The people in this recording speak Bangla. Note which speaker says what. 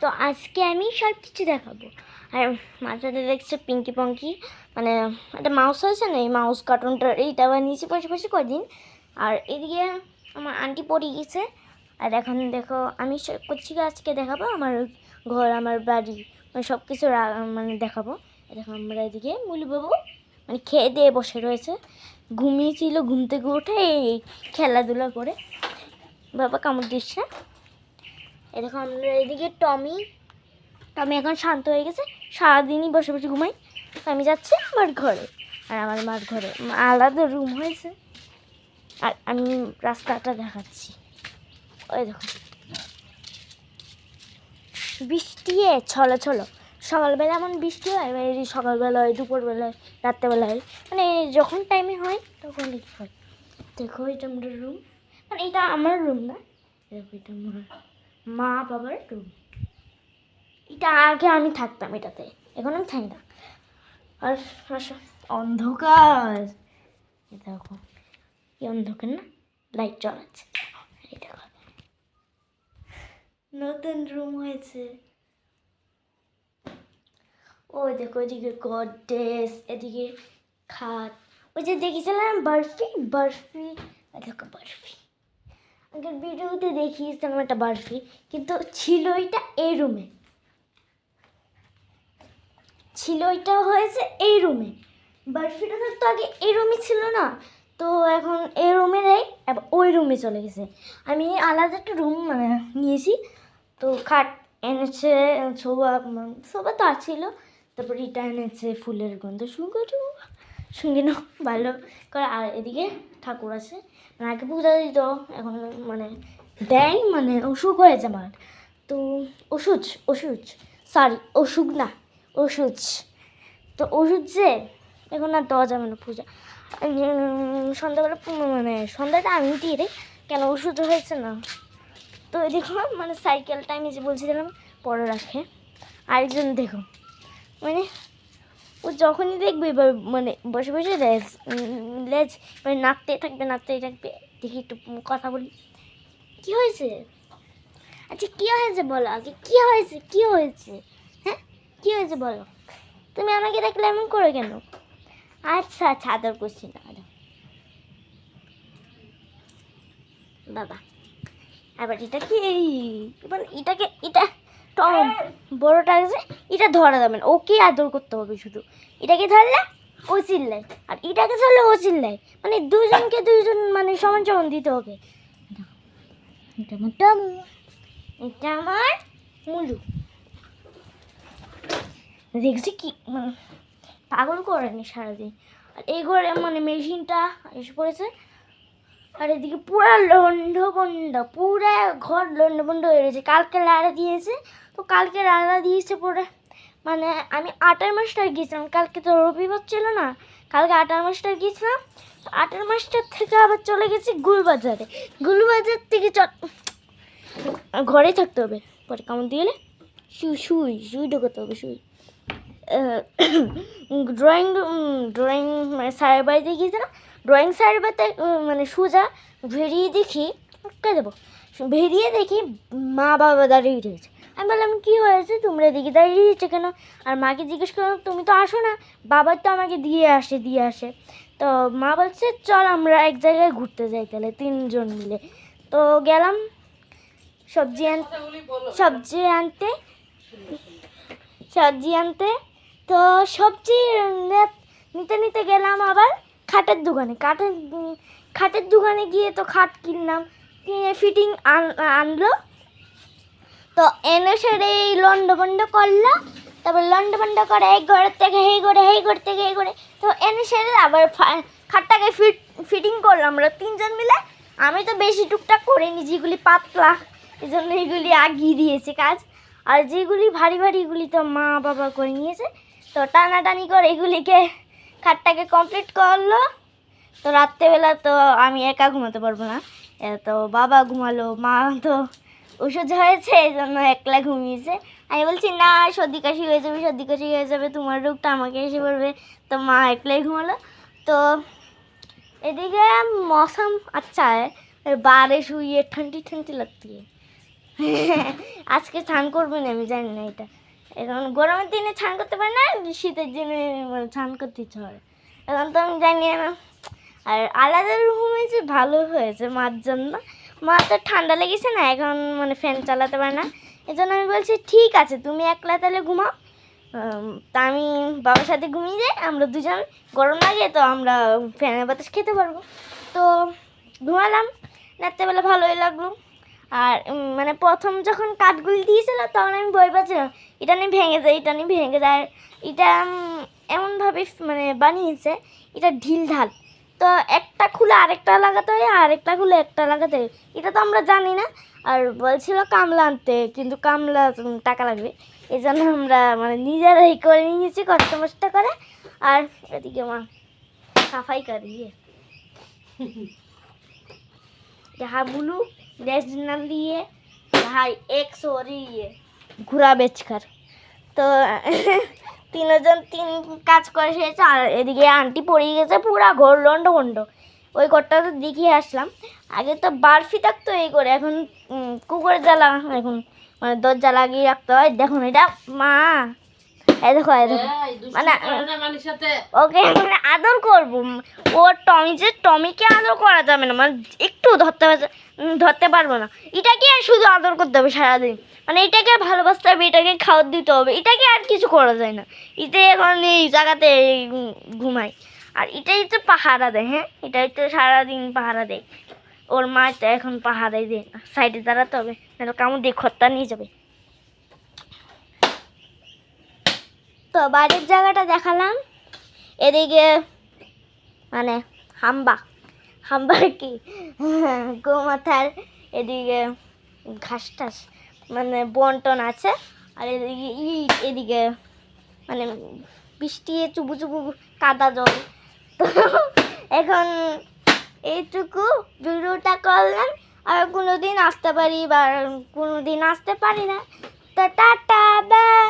Speaker 1: তো আজকে আমি সব কিছু দেখাবো। আর মাথাটা দেখছে পিঙ্কি পঙ্কি, মানে একটা মাউস আছে না, এই মাউস কার্টুনটা এইটা বানিয়েছি পাশাপাশি কদিন। আর এদিকে আমার আন্টি পড়ে গেছে। আর এখন দেখো আমি করছি আজকে দেখাবো আমার ঘর, আমার বাড়ি, মানে সব কিছু মানে দেখাবো। দেখো আমরা এদিকে মুলুবাবু মানে খেয়ে দিয়ে বসে রয়েছে, ঘুমিয়েছিল, ঘুম থেকে উঠে এই খেলাধুলা করে। বাবা কামড় দিচ্ছে। এরকম আমরা এদিকে টমি এখন শান্ত হয়ে গেছে, সারাদিনই বসে বসে ঘুমাই। আমি যাচ্ছি আমার ঘরে, আর আমার মার ঘরে আলাদা রুম হয়েছে। আর আমি রাস্তাটা দেখাচ্ছি। ওই দেখো বৃষ্টি ছলো ছলো, সকালবেলা এমন বৃষ্টি হয়, সকালবেলা হয়, দুপুরবেলায়, রাত্রেবেলায়, মানে যখন টাইমে হয় তখন হয়। দেখো এটা আমার রুম, মানে এটা আমার রুম না, দেখো এটা আমার মা বাবার রুম। এটা আগে আমি থাকতাম এটাতে, এখন আমি থাকি না। আর অন্ধকার, দেখো কি অন্ধকার না, লাইট জ্বলাচ্ছে। এই দেখো নতুন রুম হয়েছে। ওই দেখো এদিকে গডরেজ, এদিকে খাট, ওই যে দেখেছিলাম বরফি, দেখো বরফি আগের ভিডিওতে দেখিয়েছিলাম একটা বরফি, কিন্তু ছিল এটা এই রুমে, এটা হয়েছে এই রুমে। বরফিটা তো আগে এই রুমে ছিল না, তো এখন এই রুমেরই ওই রুমে চলে গেছে। আমি আলাদা একটা রুম মানে নিয়েছি। তো খাট এনেছে, সোফা তো আছিল, তারপর এটা এনেছে ফুলের গন্ধ সঙ্গে না ভালো করে। আর এদিকে ঠাকুর আছে, মানে আগে পূজা দিত, এখন মানে দেয়, মানে অসুখ হয়েছে আমার। তো অসুখ না, ওষুধ। তো ওষুধ যে এখন আর দেওয়া যাবে না পূজা, সন্ধ্যাবেলা, মানে সন্ধ্যাটা আমি দিয়ে দেয়, কেন ওষুধ হয়েছে না। তো দেখো মানে সাইকেলটা আমি যে বলছিলাম পরে রাখে। আরেকজন দেখো মানে ও যখনই দেখবে মানে বসে বসে লেজ মানে নাচতেই থাকবে। দেখি একটু কথা বলি, কি হয়েছে? আচ্ছা কী হয়েছে বলো আগে, কী হয়েছে হ্যাঁ, কী হয়েছে বলো? তুমি আমাকে দেখলে এমন করো কেন? আচ্ছা আদর করছি না বাবা। আবার এটা কি, মানে এটা টম বড়টা আছে, এটা ধরা যাবে না, ওকে আদর করতে হবে শুধু। এটাকে ধরলে ও চিল্লায়, আর এটাকে ধরলে ও চিল্লায়, মানে দুজন মানে সমান সমান দিতে হবে। এটা আমার টমু, এটা আমার মুলু। দেখছি কি মানে পাগল করেনি সারাদিন। আর এই ঘরে মানে মেশিনটা এসে পড়েছে। আর এদিকে পুরো লন্ডভন্ড, পুরো ঘর লন্ডভন্ড হয়ে রয়েছে। কালকে লাড়া দিয়েছে, তো কালকে লাড়া দিয়েছে পুরো, মানে আমি 8 মাস্টার গিয়েছিলাম, কালকে তো রবিবার ছিল না, কালকে 8 মাস্টার গিয়েছিলাম। 8 মাস্টার থেকে আবার চলে গেছি গুলবাজার থেকে ঘরেই থাকতে হবে, পরে কামড় দিয়ে গেলে সুই ঢোকাতে হবে, ড্রয়িং মানে স্যারের বাড়িতে গিয়েছিলাম। ড্রয়িং স্যারের বাড়িতে মানে সোজা ভেরিয়ে দেখি মা বাবা দাঁড়িয়ে রয়েছে। আমি বললাম কী হয়েছে, তোমরা এদিকে দাঁড়িয়ে রয়েছে কেন? আর মাকে জিজ্ঞেস করলাম তুমি তো আসো না, বাবার তো আমাকে দিয়ে আসে। তো মা বলছে চল আমরা এক জায়গায় ঘুরতে যাই তাহলে 3জন মিলে। তো গেলাম সবজি আনতে। তো সবজি নিতে গেলাম আবার খাটের দোকানে গিয়ে তো খাট কিনলাম, কিনে ফিটিং আনলো। তো এনে সেরে এই লন্ডভন্ড করলো, তারপর লন্ডভন্ড করে এক ঘর থেকে এই ঘরে। তো এনে সেরে আবার খাটটাকে ফিটিং করলাম আমরা 3জন মিলে। আমি তো বেশি টুকটাক করিনি, যেগুলি পাতলা এই জন্য এগুলি আগিয়ে দিয়েছে কাজ, আর যেগুলি ভারী এগুলি তো মা বাবা করে নিয়েছে। তো টানাটানি করে এগুলিকে খাটটাকে কমপ্লিট করলো। তো রাত্রেবেলা তো আমি একা ঘুমাতে পারবো না, তো বাবা ঘুমালো, মা তো ওষুধ হয়েছে এই জন্য একলা ঘুমিয়েছে। আমি বলছি না সর্দি কাশি হয়ে যাবে, তোমার রোগটা আমাকে এসে পড়বে। তো মা একলাই ঘুমালো। তো এদিকে मौसम अच्छा है, बारिश हुई है, ठंडी लगती है। আজকে স্নান করবো না, আমি জানি না এটা। এখন গরমের দিনে স্নান করতে পারে না, শীতের দিনে মানে স্নান করতে ইচ্ছে করে। এখন তো আমি জানি না। আর আলাদা রুম হয়েছে, ভালো হয়েছে মার জন্য। মা তো ঠান্ডা লেগেছে না, এখন মানে ফ্যান চালাতে পারে না। এই জন্য আমি বলছি ঠিক আছে তুমি একলা তাহলে ঘুমাও। তা আমি বাবার সাথে ঘুমিয়ে যাই, আমরা দুজন গরম লাগে তো আমরা ফ্যানের বাতাস খেতে পারবো। তো ঘুমালাম, রাত্রেবেলা ভালোই লাগলো। আর মানে প্রথম যখন কাঠগুলি দিয়েছিল তখন আমি ভয় পাচ্ছিলাম এটা নিয়ে ভেঙে যায়, এটা নিয়ে ভেঙে যায়। এটা এমনভাবে মানে বানিয়েছে, এটা ঢিল ঢাল। তো একটা খুলে আরেকটা লাগাতে হয়, আরেকটা খুলে একটা লাগাতে হয়, এটা তো আমরা জানি না। আর বলছিল কামলা আনতে, কিন্তু কামলা টাকা লাগবে। এই জন্য আমরা মানে নিজেরাই করে নিয়েছি কষ্ট মষ্ট করে। আর এদিকে মা সাফাই করিয়ে यहाँ ब्लू नेशनल लिए, यहाँ 100 ये ঘোড়া বেচকার। তো তিনজন তিন কাজ করে সেরেছে। আর এদিকে আন্টি পড়ে গেছে পুরা ঘর লন্ড ভন্ড। ওই ঘরটা তো দেখিয়ে আসলাম। আগে তো বারফি থাকতো এই করে, এখন কুকুরের জ্বালা, এখন মানে দরজা লাগিয়ে রাখতে হয়। দেখুন এটা মা, এই দেখো মানে ওকে মানে আদর করবো। ও টমি, যে টমিকে আদর করা যাবে না, মানে একটু ধরতে পারবো না। এটাকে আর শুধু আদর করতে হবে সারাদিন, মানে এটাকে ভালোবাসতে হবে, এটাকে খাওয়ার দিতে হবে, এটাকে আর কিছু করা যায় না। এটাই এখন এই জায়গাতে ঘুমায়। আর এটাই তো পাহারা দেয়। হ্যাঁ, এটাই তো সারাদিন পাহারা দেয়। ওর মা তো এখন পাহারাই দেয় না, সাইডে দাঁড়াতে হবে, নাহলে কামড় দিয়ে খড়টা নিয়ে যাবে। তো বাইরের জায়গাটা দেখালাম। এদিকে মানে হাম্বা কি গোমাথার এদিকে ঘাস টাস মানে বন্টন আছে। আর এদিকে এদিকে মানে বৃষ্টি চুবু চুবু কাদা জল। তো এখন এইটুকু ভিডিওটা করলাম। আর কোনো দিন আসতে পারি বা কোনো দিন আসতে পারি না। তো টাটা বাই।